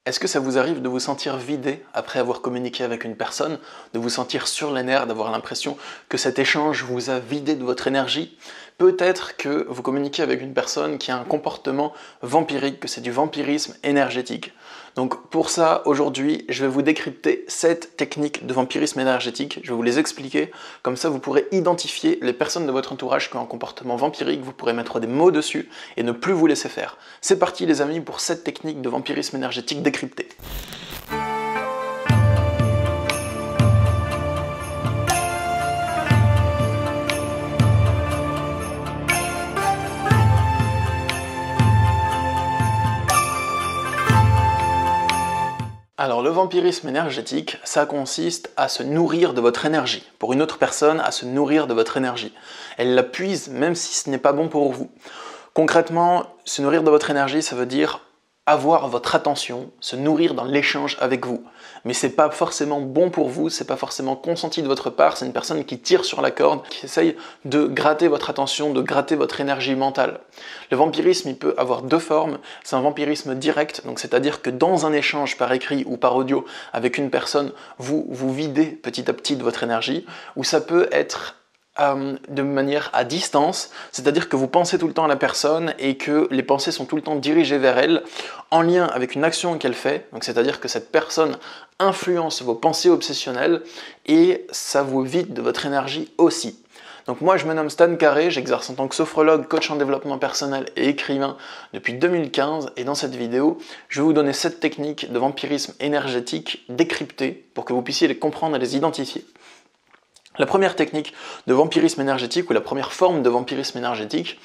Est-ce que ça vous arrive de vous sentir vidé après avoir communiqué avec une personne, de vous sentir sur les nerfs, d'avoir l'impression que cet échange vous a vidé de votre énergie? Peut-être que vous communiquez avec une personne qui a un comportement vampirique, que c'est du vampirisme énergétique. Donc pour ça, aujourd'hui, je vais vous décrypter 7 techniques de vampirisme énergétique. Je vais vous les expliquer, comme ça vous pourrez identifier les personnes de votre entourage qui ont un comportement vampirique, vous pourrez mettre des mots dessus et ne plus vous laisser faire. C'est parti les amis pour 7 techniques de vampirisme énergétique décryptées. Alors le vampirisme énergétique, ça consiste à se nourrir de votre énergie. Pour une autre personne, à se nourrir de votre énergie. Elle la puise même si ce n'est pas bon pour vous. Concrètement, se nourrir de votre énergie, ça veut dire avoir votre attention, se nourrir dans l'échange avec vous. Mais c'est pas forcément bon pour vous, c'est pas forcément consenti de votre part, c'est une personne qui tire sur la corde, qui essaye de gratter votre attention, de gratter votre énergie mentale. Le vampirisme, il peut avoir deux formes. C'est un vampirisme direct, donc c'est-à-dire que dans un échange par écrit ou par audio avec une personne, vous vous videz petit à petit de votre énergie, ou ça peut être de manière à distance, c'est-à-dire que vous pensez tout le temps à la personne et que les pensées sont tout le temps dirigées vers elle en lien avec une action qu'elle fait, donc c'est-à-dire que cette personne influence vos pensées obsessionnelles et ça vous vide de votre énergie aussi. Donc moi je me nomme Stan Carré, j'exerce en tant que sophrologue, coach en développement personnel et écrivain depuis 2015 et dans cette vidéo je vais vous donner 7 techniques de vampirisme énergétique décryptées pour que vous puissiez les comprendre et les identifier. La première technique de vampirisme énergétique ou la première forme de vampirisme énergétique,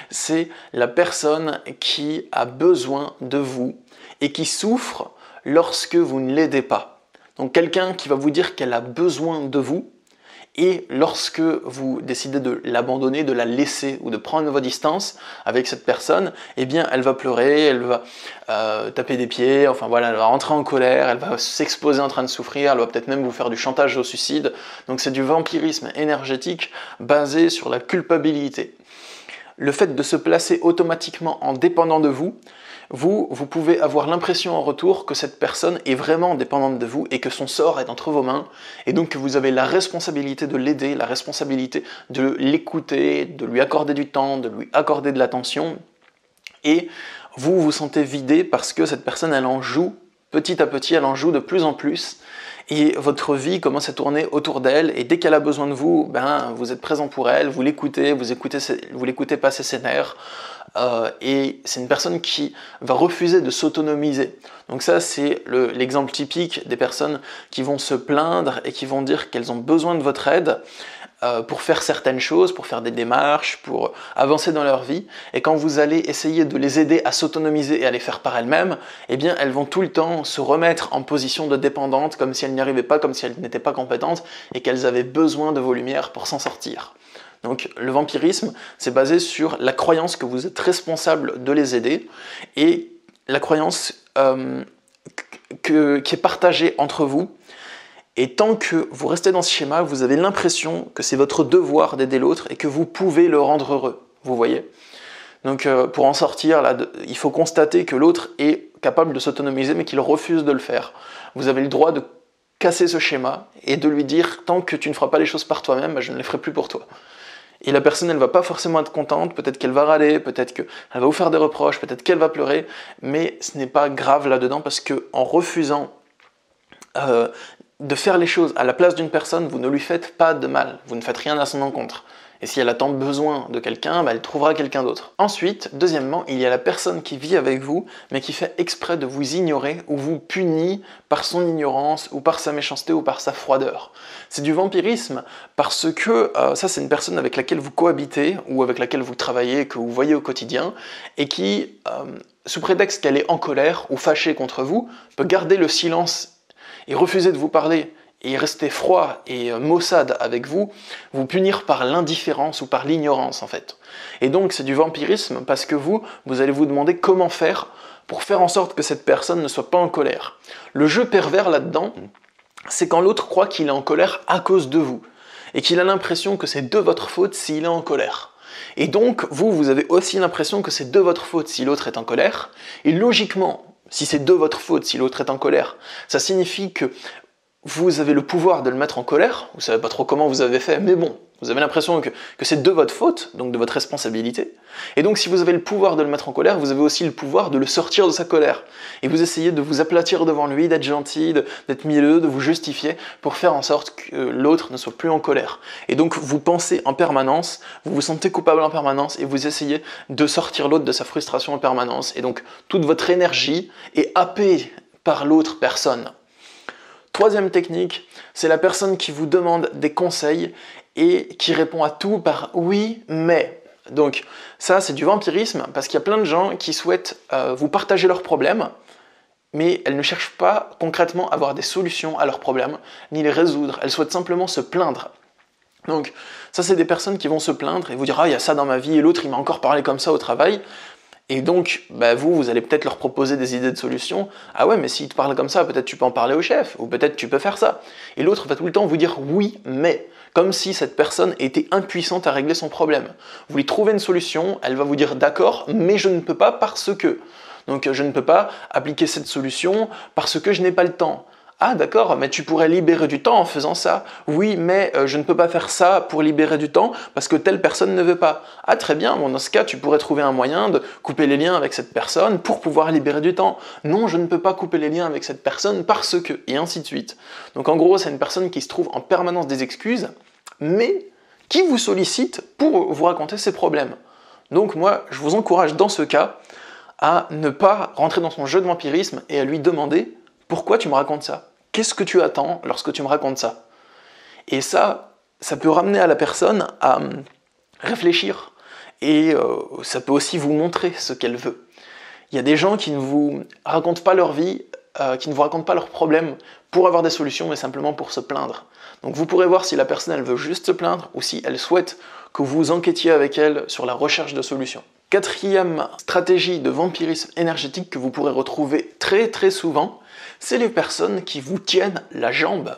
c'est la personne qui a besoin de vous et qui souffre lorsque vous ne l'aidez pas. Donc quelqu'un qui va vous dire qu'elle a besoin de vous et lorsque vous décidez de l'abandonner, de la laisser ou de prendre vos distances avec cette personne, eh bien elle va pleurer, elle va taper des pieds, enfin voilà, elle va rentrer en colère, elle va s'exposer en train de souffrir, elle va peut-être même vous faire du chantage au suicide. Donc c'est du vampirisme énergétique basé sur la culpabilité. Le fait de se placer automatiquement en dépendant de vous, vous pouvez avoir l'impression en retour que cette personne est vraiment dépendante de vous et que son sort est entre vos mains et donc que vous avez la responsabilité de l'aider, la responsabilité de l'écouter, de lui accorder du temps, de lui accorder de l'attention et vous vous sentez vidé parce que cette personne elle en joue petit à petit, elle en joue de plus en plus et votre vie commence à tourner autour d'elle et dès qu'elle a besoin de vous, ben, vous êtes présent pour elle, vous l'écoutez passer ses nerfs et c'est une personne qui va refuser de s'autonomiser. Donc ça c'est l'exemple typique des personnes qui vont se plaindre et qui vont dire qu'elles ont besoin de votre aide pour faire certaines choses, pour faire des démarches, pour avancer dans leur vie. Et quand vous allez essayer de les aider à s'autonomiser et à les faire par elles-mêmes, eh bien elles vont tout le temps se remettre en position de dépendante, comme si elles n'y arrivaient pas, comme si elles n'étaient pas compétentes et qu'elles avaient besoin de vos lumières pour s'en sortir. Donc le vampirisme, c'est basé sur la croyance que vous êtes responsable de les aider et la croyance qui est partagée entre vous. Et tant que vous restez dans ce schéma, vous avez l'impression que c'est votre devoir d'aider l'autre et que vous pouvez le rendre heureux, vous voyez. Donc pour en sortir, là, il faut constater que l'autre est capable de s'autonomiser mais qu'il refuse de le faire. Vous avez le droit de casser ce schéma et de lui dire « tant que tu ne feras pas les choses par toi-même, je ne les ferai plus pour toi ». Et la personne, elle va pas forcément être contente, peut-être qu'elle va râler, peut-être qu'elle va vous faire des reproches, peut-être qu'elle va pleurer, mais ce n'est pas grave là-dedans parce qu'en refusant de faire les choses à la place d'une personne, vous ne lui faites pas de mal, vous ne faites rien à son encontre. Et si elle a tant besoin de quelqu'un, elle trouvera quelqu'un d'autre. Ensuite, deuxièmement, il y a la personne qui vit avec vous, mais qui fait exprès de vous ignorer ou vous punit par son ignorance ou par sa méchanceté ou par sa froideur. C'est du vampirisme parce que ça c'est une personne avec laquelle vous cohabitez ou avec laquelle vous travaillez, que vous voyez au quotidien, et qui, sous prétexte qu'elle est en colère ou fâchée contre vous, peut garder le silence et refuser de vous parler et rester froid et maussade avec vous, vous punir par l'indifférence ou par l'ignorance en fait. Et donc c'est du vampirisme parce que vous allez vous demander comment faire pour faire en sorte que cette personne ne soit pas en colère. Le jeu pervers là-dedans, c'est quand l'autre croit qu'il est en colère à cause de vous et qu'il a l'impression que c'est de votre faute s'il est en colère. Et donc vous avez aussi l'impression que c'est de votre faute si l'autre est en colère et logiquement, si c'est de votre faute, si l'autre est en colère. Ça signifie que vous avez le pouvoir de le mettre en colère, vous savez pas trop comment vous avez fait, mais bon, vous avez l'impression que c'est de votre faute, donc de votre responsabilité. Et donc si vous avez le pouvoir de le mettre en colère, vous avez aussi le pouvoir de le sortir de sa colère. Et vous essayez de vous aplatir devant lui, d'être gentil, d'être mielleux, de vous justifier pour faire en sorte que l'autre ne soit plus en colère. Et donc vous pensez en permanence, vous vous sentez coupable en permanence et vous essayez de sortir l'autre de sa frustration en permanence. Et donc toute votre énergie est happée par l'autre personne. Troisième technique, c'est la personne qui vous demande des conseils et qui répond à tout par « oui, mais ». Donc ça, c'est du vampirisme parce qu'il y a plein de gens qui souhaitent vous partager leurs problèmes, mais elles ne cherchent pas concrètement à avoir des solutions à leurs problèmes, ni les résoudre, elles souhaitent simplement se plaindre. Donc ça, c'est des personnes qui vont se plaindre et vous dire « ah, il y a ça dans ma vie et l'autre, il m'a encore parlé comme ça au travail ». Et donc, vous allez peut-être leur proposer des idées de solutions. Ah ouais, mais s'il te parle comme ça, peut-être tu peux en parler au chef, ou peut-être tu peux faire ça. Et l'autre va tout le temps vous dire oui, mais, comme si cette personne était impuissante à régler son problème. Vous lui trouvez une solution, elle va vous dire d'accord, mais je ne peux pas parce que. Donc je ne peux pas appliquer cette solution parce que je n'ai pas le temps. Ah d'accord, mais tu pourrais libérer du temps en faisant ça. Oui, mais je ne peux pas faire ça pour libérer du temps parce que telle personne ne veut pas. Ah très bien, bon, dans ce cas, tu pourrais trouver un moyen de couper les liens avec cette personne pour pouvoir libérer du temps. Non, je ne peux pas couper les liens avec cette personne parce que, et ainsi de suite. Donc en gros, c'est une personne qui se trouve en permanence des excuses, mais qui vous sollicite pour vous raconter ses problèmes. Donc moi, je vous encourage dans ce cas à ne pas rentrer dans son jeu de vampirisme et à lui demander « Pourquoi tu me racontes ça ? Qu'est-ce que tu attends lorsque tu me racontes ça ?» Et ça peut ramener à la personne à réfléchir et ça peut aussi vous montrer ce qu'elle veut. Il y a des gens qui ne vous racontent pas leur vie, qui ne vous racontent pas leurs problèmes pour avoir des solutions, mais simplement pour se plaindre. Donc vous pourrez voir si la personne elle veut juste se plaindre ou si elle souhaite que vous enquêtiez avec elle sur la recherche de solutions. Quatrième stratégie de vampirisme énergétique que vous pourrez retrouver très très souvent, c'est les personnes qui vous tiennent la jambe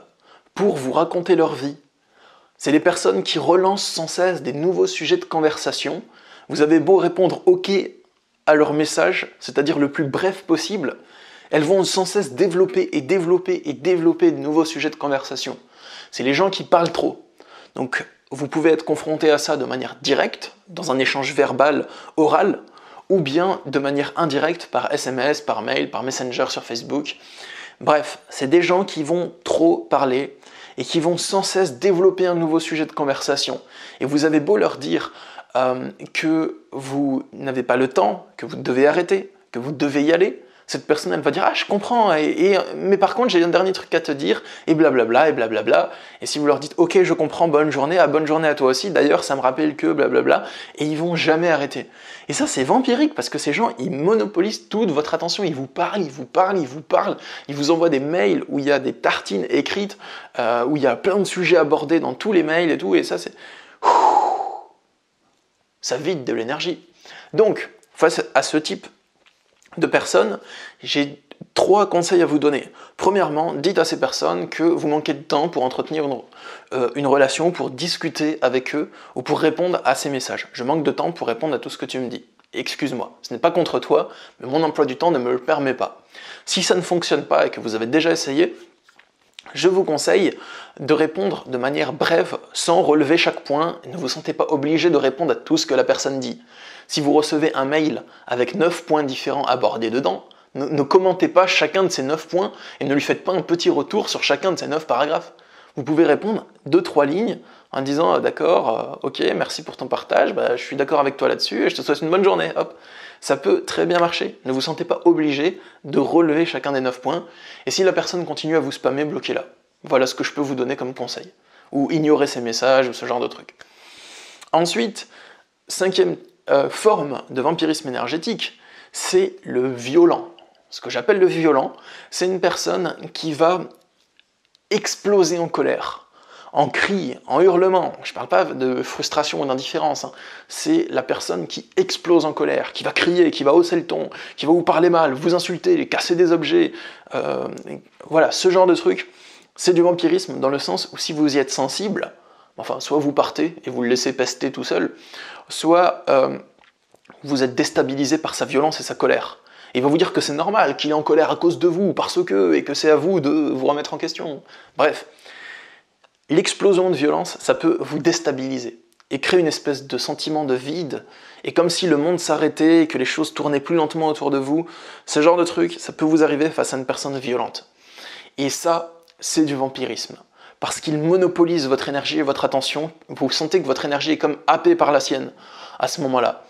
pour vous raconter leur vie. C'est les personnes qui relancent sans cesse des nouveaux sujets de conversation. Vous avez beau répondre « OK » à leur message, c'est-à-dire le plus bref possible, elles vont sans cesse développer et développer et développer de nouveaux sujets de conversation. C'est les gens qui parlent trop. Donc vous pouvez être confronté à ça de manière directe, dans un échange verbal, oral, ou bien de manière indirecte par SMS, par mail, par Messenger sur Facebook. Bref, c'est des gens qui vont trop parler et qui vont sans cesse développer un nouveau sujet de conversation. Et vous avez beau leur dire que vous n'avez pas le temps, que vous devez arrêter, que vous devez y aller, cette personne elle va dire « Ah, je comprends, mais par contre j'ai un dernier truc à te dire, et blablabla, et blablabla. » Et si vous leur dites « Ok, je comprends, bonne journée à toi aussi, d'ailleurs ça me rappelle que blablabla. » Et ils vont jamais arrêter. Et ça c'est vampirique, parce que ces gens, ils monopolisent toute votre attention, ils vous parlent, ils vous parlent, ils vous parlent, ils vous envoient des mails où il y a des tartines écrites, où il y a plein de sujets abordés dans tous les mails et tout, et ça c'est... Ça vide de l'énergie. Donc, face à ce type de personnes, j'ai 3 conseils à vous donner. Premièrement, dites à ces personnes que vous manquez de temps pour entretenir une relation, pour discuter avec eux ou pour répondre à ces messages. Je manque de temps pour répondre à tout ce que tu me dis. Excuse-moi, ce n'est pas contre toi, mais mon emploi du temps ne me le permet pas. Si ça ne fonctionne pas et que vous avez déjà essayé, je vous conseille de répondre de manière brève, sans relever chaque point, et ne vous sentez pas obligé de répondre à tout ce que la personne dit. Si vous recevez un mail avec 9 points différents abordés dedans, ne commentez pas chacun de ces 9 points et ne lui faites pas un petit retour sur chacun de ces 9 paragraphes. Vous pouvez répondre 2-3 lignes en disant « D'accord, ok, merci pour ton partage, je suis d'accord avec toi là-dessus et je te souhaite une bonne journée. » Hop. Ça peut très bien marcher. Ne vous sentez pas obligé de relever chacun des 9 points. Et si la personne continue à vous spammer, bloquez-la. Voilà ce que je peux vous donner comme conseil. Ou ignorez ces messages ou ce genre de trucs. Ensuite, 5e forme de vampirisme énergétique, c'est le violent. Ce que j'appelle le violent, c'est une personne qui va exploser en colère, en cris, en hurlements. Je ne parle pas de frustration ou d'indifférence, c'est la personne qui explose en colère, qui va crier, qui va hausser le ton, qui va vous parler mal, vous insulter, casser des objets, voilà, ce genre de truc. C'est du vampirisme dans le sens où si vous y êtes sensible, enfin, soit vous partez et vous le laissez pester tout seul, soit vous êtes déstabilisé par sa violence et sa colère. Il va vous dire que c'est normal, qu'il est en colère à cause de vous, parce que, et que c'est à vous de vous remettre en question. Bref, l'explosion de violence, ça peut vous déstabiliser et créer une espèce de sentiment de vide, et comme si le monde s'arrêtait et que les choses tournaient plus lentement autour de vous. Ce genre de truc, ça peut vous arriver face à une personne violente. Et ça, c'est du vampirisme. Parce qu'il monopolise votre énergie et votre attention, vous sentez que votre énergie est comme happée par la sienne à ce moment-là.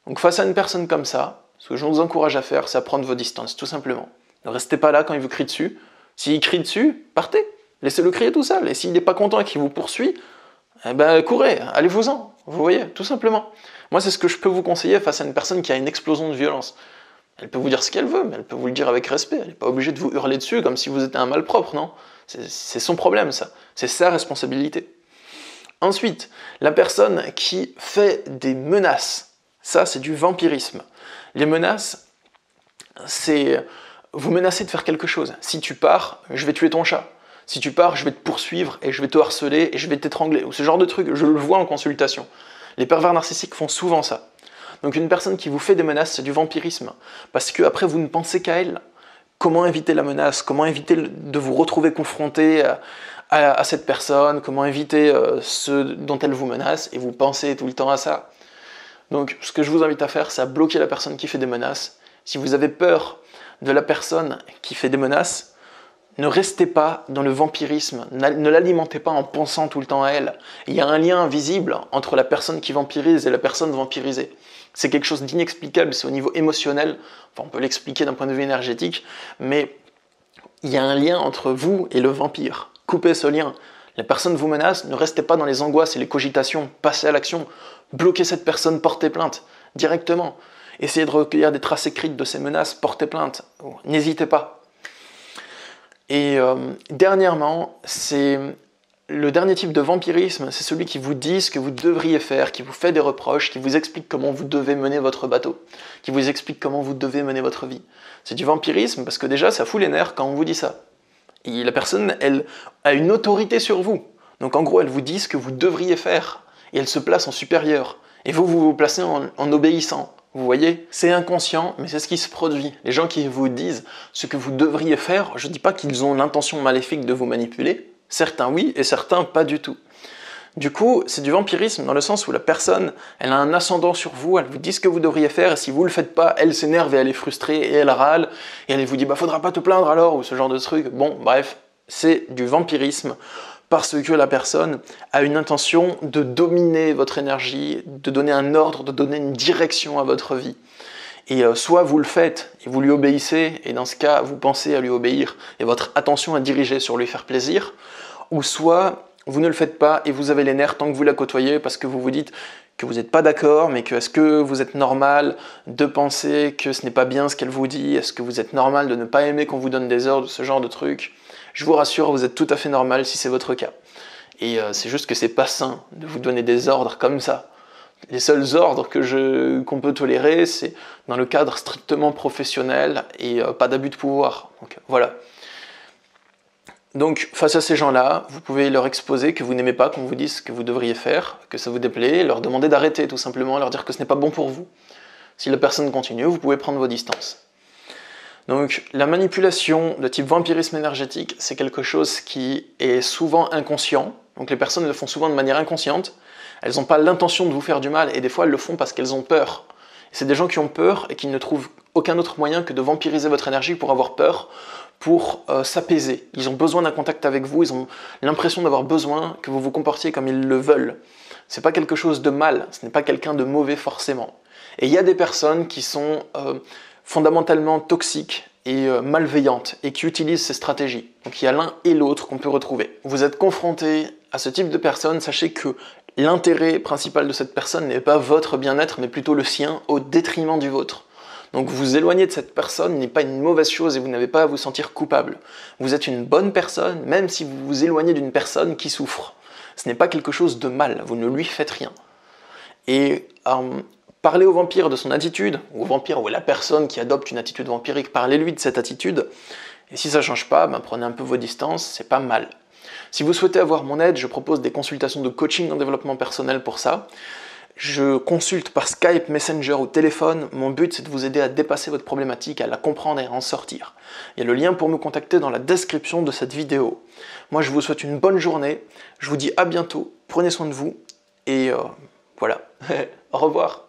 Donc face à une personne comme ça, ce que je vous encourage à faire, c'est à prendre vos distances, tout simplement. Ne restez pas là quand il vous crie dessus. S'il crie dessus, partez. Laissez-le crier tout seul. Et s'il n'est pas content et qu'il vous poursuit, eh ben courez, allez-vous-en. Vous voyez, tout simplement. Moi, c'est ce que je peux vous conseiller face à une personne qui a une explosion de violence. Elle peut vous dire ce qu'elle veut, mais elle peut vous le dire avec respect. Elle n'est pas obligée de vous hurler dessus comme si vous étiez un malpropre, non? C'est son problème, ça. C'est sa responsabilité. Ensuite, la personne qui fait des menaces. Ça, c'est du vampirisme. Les menaces, c'est vous menacer de faire quelque chose. Si tu pars, je vais tuer ton chat. Si tu pars, je vais te poursuivre et je vais te harceler et je vais t'étrangler. Ou ce genre de truc, je le vois en consultation. Les pervers narcissiques font souvent ça. Donc une personne qui vous fait des menaces, c'est du vampirisme. Parce que après, vous ne pensez qu'à elle. Comment éviter la menace? Comment éviter de vous retrouver confronté à cette personne? Comment éviter ce dont elle vous menace? Et vous pensez tout le temps à ça. Donc ce que je vous invite à faire, c'est à bloquer la personne qui fait des menaces. Si vous avez peur de la personne qui fait des menaces, ne restez pas dans le vampirisme, ne l'alimentez pas en pensant tout le temps à elle. Il y a un lien invisible entre la personne qui vampirise et la personne vampirisée. C'est quelque chose d'inexplicable, c'est au niveau émotionnel, enfin on peut l'expliquer d'un point de vue énergétique, mais il y a un lien entre vous et le vampire. Coupez ce lien. La personne vous menace, ne restez pas dans les angoisses et les cogitations, passez à l'action. Bloquez cette personne, portez plainte, directement. Essayez de recueillir des traces écrites de ces menaces, portez plainte, n'hésitez pas. Et dernièrement, c'est le dernier type de vampirisme, c'est celui qui vous dit ce que vous devriez faire, qui vous fait des reproches, qui vous explique comment vous devez mener votre bateau, qui vous explique comment vous devez mener votre vie. C'est du vampirisme parce que déjà, ça fout les nerfs quand on vous dit ça. Et la personne, elle a une autorité sur vous. Donc en gros, elle vous dit ce que vous devriez faire. Et elle se place en supérieur. Et vous, vous vous placez en obéissant. Vous voyez, c'est inconscient, mais c'est ce qui se produit. Les gens qui vous disent ce que vous devriez faire, je ne dis pas qu'ils ont l'intention maléfique de vous manipuler. Certains oui, et certains pas du tout. Du coup, c'est du vampirisme dans le sens où la personne, elle a un ascendant sur vous, elle vous dit ce que vous devriez faire, et si vous ne le faites pas, elle s'énerve et elle est frustrée, et elle râle, et elle vous dit « bah faudra pas te plaindre alors », ou ce genre de truc. Bon, bref, c'est du vampirisme, parce que la personne a une intention de dominer votre énergie, de donner un ordre, de donner une direction à votre vie. Et soit vous le faites et vous lui obéissez, et dans ce cas, vous pensez à lui obéir, et votre attention est dirigée sur lui faire plaisir, ou soit vous ne le faites pas et vous avez les nerfs tant que vous la côtoyez parce que vous vous dites que vous n'êtes pas d'accord, mais que est-ce que vous êtes normal de penser que ce n'est pas bien ce qu'elle vous dit? Est-ce que vous êtes normal de ne pas aimer qu'on vous donne des ordres, ce genre de trucs? Je vous rassure, vous êtes tout à fait normal si c'est votre cas. Et c'est juste que c'est pas sain de vous donner des ordres comme ça. Les seuls ordres qu'on peut tolérer, c'est dans le cadre strictement professionnel et pas d'abus de pouvoir. Donc voilà. Donc face à ces gens-là, vous pouvez leur exposer que vous n'aimez pas qu'on vous dise ce que vous devriez faire, que ça vous déplaît, leur demander d'arrêter tout simplement, leur dire que ce n'est pas bon pour vous. Si la personne continue, vous pouvez prendre vos distances. Donc la manipulation de type vampirisme énergétique, c'est quelque chose qui est souvent inconscient. Donc les personnes le font souvent de manière inconsciente. Elles n'ont pas l'intention de vous faire du mal et des fois elles le font parce qu'elles ont peur. C'est des gens qui ont peur et qui ne trouvent aucun autre moyen que de vampiriser votre énergie pour avoir peur, pour s'apaiser. Ils ont besoin d'un contact avec vous, ils ont l'impression d'avoir besoin que vous vous comportiez comme ils le veulent. C'est pas quelque chose de mal, ce n'est pas quelqu'un de mauvais forcément. Et il y a des personnes qui sont fondamentalement toxiques et malveillantes et qui utilisent ces stratégies. Donc il y a l'un et l'autre qu'on peut retrouver. Vous êtes confronté à ce type de personne, sachez que l'intérêt principal de cette personne n'est pas votre bien-être, mais plutôt le sien, au détriment du vôtre. Donc vous éloigner de cette personne n'est pas une mauvaise chose et vous n'avez pas à vous sentir coupable. Vous êtes une bonne personne, même si vous vous éloignez d'une personne qui souffre. Ce n'est pas quelque chose de mal, vous ne lui faites rien. Et parlez au vampire de son attitude, ou au vampire ou à la personne qui adopte une attitude vampirique, parlez-lui de cette attitude. Et si ça ne change pas, prenez un peu vos distances, c'est pas mal. Si vous souhaitez avoir mon aide, je propose des consultations de coaching en développement personnel pour ça. Je consulte par Skype, Messenger ou téléphone. Mon but, c'est de vous aider à dépasser votre problématique, à la comprendre et à en sortir. Il y a le lien pour me contacter dans la description de cette vidéo. Moi, je vous souhaite une bonne journée. Je vous dis à bientôt. Prenez soin de vous. Et voilà. Au revoir.